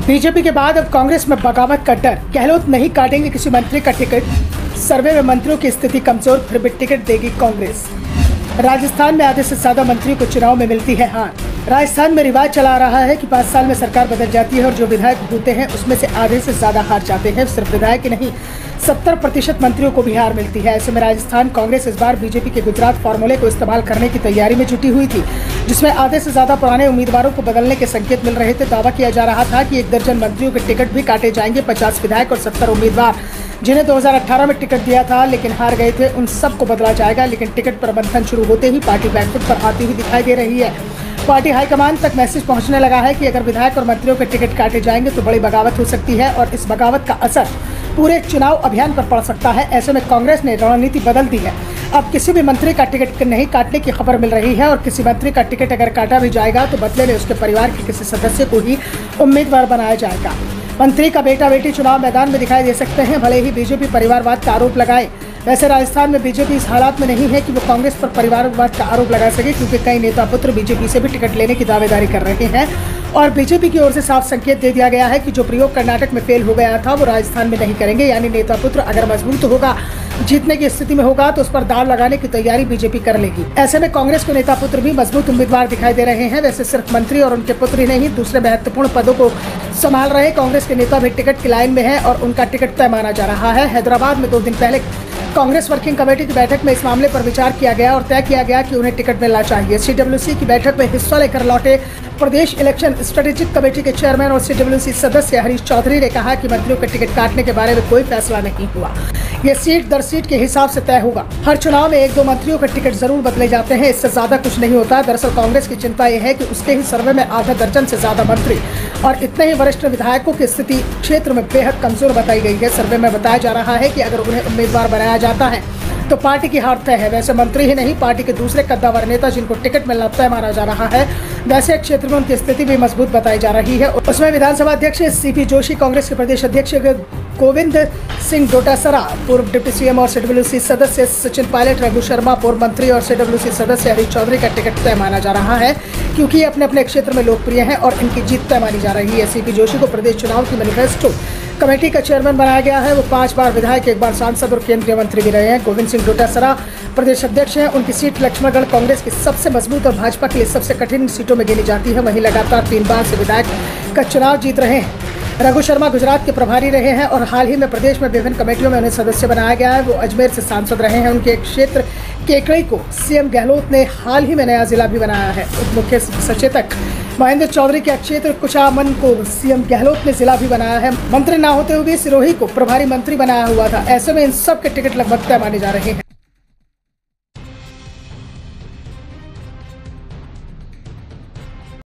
BJP के बाद अब कांग्रेस में बगावत का डर। गहलोत नहीं काटेंगे किसी मंत्री का टिकट। सर्वे में मंत्रियों की स्थिति कमजोर, फिर भी टिकट देगी कांग्रेस। राजस्थान में आधे से ज्यादा मंत्रियों को चुनाव में मिलती है हार। राजस्थान में रिवाज चला रहा है कि 5 साल में सरकार बदल जाती है और जो विधायक होते हैं उसमें से आधे से ज्यादा हार जाते हैं। सिर्फ विधायक ही नहीं, 70% मंत्रियों को भी हार मिलती है। ऐसे में राजस्थान कांग्रेस इस बार बीजेपी के गुजरात फार्मूले को इस्तेमाल करने की तैयारी में जुटी हुई थी, जिसमें आधे से ज्यादा पुराने उम्मीदवारों को बदलने के संकेत मिल रहे थे। दावा किया जा रहा था कि 1 दर्जन मंत्रियों के टिकट भी काटे जाएंगे। 50 विधायक और 70 उम्मीदवार जिन्हें 2018 में टिकट दिया था लेकिन हार गए थे, उन सबको बदला जाएगा। लेकिन टिकट प्रबंधन शुरू होते ही पार्टी बैकफुट पर आती हुई दिखाई दे रही है। पार्टी हाईकमान तक मैसेज पहुंचने लगा है कि अगर विधायक और मंत्रियों के टिकट काटे जाएंगे तो बड़ी बगावत हो सकती है और इस बगावत का असर पूरे चुनाव अभियान पर पड़ सकता है। ऐसे में कांग्रेस ने रणनीति बदल दी है। अब किसी भी मंत्री का टिकट नहीं काटने की खबर मिल रही है और किसी मंत्री का टिकट अगर काटा भी जाएगा तो बदले में उसके परिवार के किसी सदस्य को ही उम्मीदवार बनाया जाएगा। मंत्री का बेटा बेटी चुनाव मैदान में दिखाई दे सकते हैं, भले ही बीजेपी परिवारवाद का आरोप लगाए। वैसे राजस्थान में बीजेपी इस हालात में नहीं है कि वो कांग्रेस पर परिवारवाद का आरोप लगा सके, क्योंकि कई नेता पुत्र बीजेपी से भी टिकट लेने की दावेदारी कर रहे हैं और बीजेपी की ओर से साफ संकेत दे दिया गया है कि जो प्रयोग कर्नाटक में फेल हो गया था वो राजस्थान में नहीं करेंगे। यानी नेता पुत्र अगर मजबूत होगा, जीतने की स्थिति में होगा तो उस पर दाव लगाने की तैयारी बीजेपी कर लेगी। ऐसे में कांग्रेस के नेता पुत्र भी मजबूत उम्मीदवार दिखाई दे रहे हैं। वैसे सिर्फ मंत्री और उनके पुत्र ही नहीं, दूसरे महत्वपूर्ण पदों को संभाल रहे कांग्रेस के नेता भी टिकट की लाइन में है और उनका टिकट तय माना जा रहा है। हैदराबाद में 2 दिन पहले कांग्रेस वर्किंग कमेटी की बैठक में इस मामले पर विचार किया गया और तय किया गया कि उन्हें टिकट मिलना चाहिए। सीडब्ल्यूसी की बैठक में हिस्सा लेकर लौटे प्रदेश इलेक्शन स्ट्रेटेजिक कमेटी के चेयरमैन और सीडब्ल्यूसी सदस्य हरीश चौधरी ने कहा कि मंत्रियों के टिकट काटने के बारे में कोई फैसला नहीं हुआ। ये सीट दर सीट के हिसाब से तय होगा। हर चुनाव में 1-2 मंत्रियों के टिकट जरूर बदले जाते हैं, इससे ज्यादा कुछ नहीं होता। दरअसल कांग्रेस की चिंता यह है कि उसके ही सर्वे में आधा दर्जन से ज्यादा मंत्री और इतने ही वरिष्ठ विधायकों की स्थिति क्षेत्र में बेहद कमजोर बताई गई है। सर्वे में बताया जा रहा है कि अगर उन्हें उम्मीदवार बनाया जाता है तो पार्टी की हार तय है। वैसे मंत्री ही नहीं, पार्टी के दूसरे कद्दावर नेता जिनको टिकट मिलना तय माना जा रहा है, वैसे क्षेत्र में उनकी स्थिति भी मजबूत बताई जा रही है। उसमें विधानसभा अध्यक्ष सीपी जोशी, कांग्रेस के प्रदेश अध्यक्ष गोविंद सिंह डोटासरा, पूर्व डिप्टी सीएम और सीडब्ल्यूसी सदस्य सचिन पायलट, रघु शर्मा, पूर्व मंत्री और सीडब्ल्यूसी सदस्य हरीश चौधरी का टिकट तय माना जा रहा है, क्योंकि ये अपने अपने क्षेत्र में लोकप्रिय हैं और इनकी जीत तय मानी जा रही है। सीपी जोशी को प्रदेश चुनाव की मैनिफेस्टो कमेटी का चेयरमैन बनाया गया है। वो 5 बार विधायक, 1 बार सांसद और केंद्रीय मंत्री भी रहे हैं। गोविंद सिंह डोटासरा प्रदेश अध्यक्ष हैं। उनकी सीट लक्ष्मणगढ़ कांग्रेस की सबसे मजबूत और भाजपा के लिए सबसे कठिन सीटों में गिनी जाती है। वहीं लगातार 3 बार से विधायक का चुनाव जीत रहे हैं। रघु शर्मा गुजरात के प्रभारी रहे हैं और हाल ही में प्रदेश में विभिन्न कमेटियों में उन्हें सदस्य बनाया गया है। वो अजमेर से सांसद रहे हैं। उनके क्षेत्र केकड़ी को सीएम गहलोत ने हाल ही में नया जिला भी बनाया है। उप मुख्य सचेतक महेंद्र चौधरी के क्षेत्र कुचामन को सीएम गहलोत ने जिला भी बनाया है। मंत्री न होते हुए सिरोही को प्रभारी मंत्री बनाया हुआ था। ऐसे में इन सब के टिकट लगभग तय माने जा रहे हैं।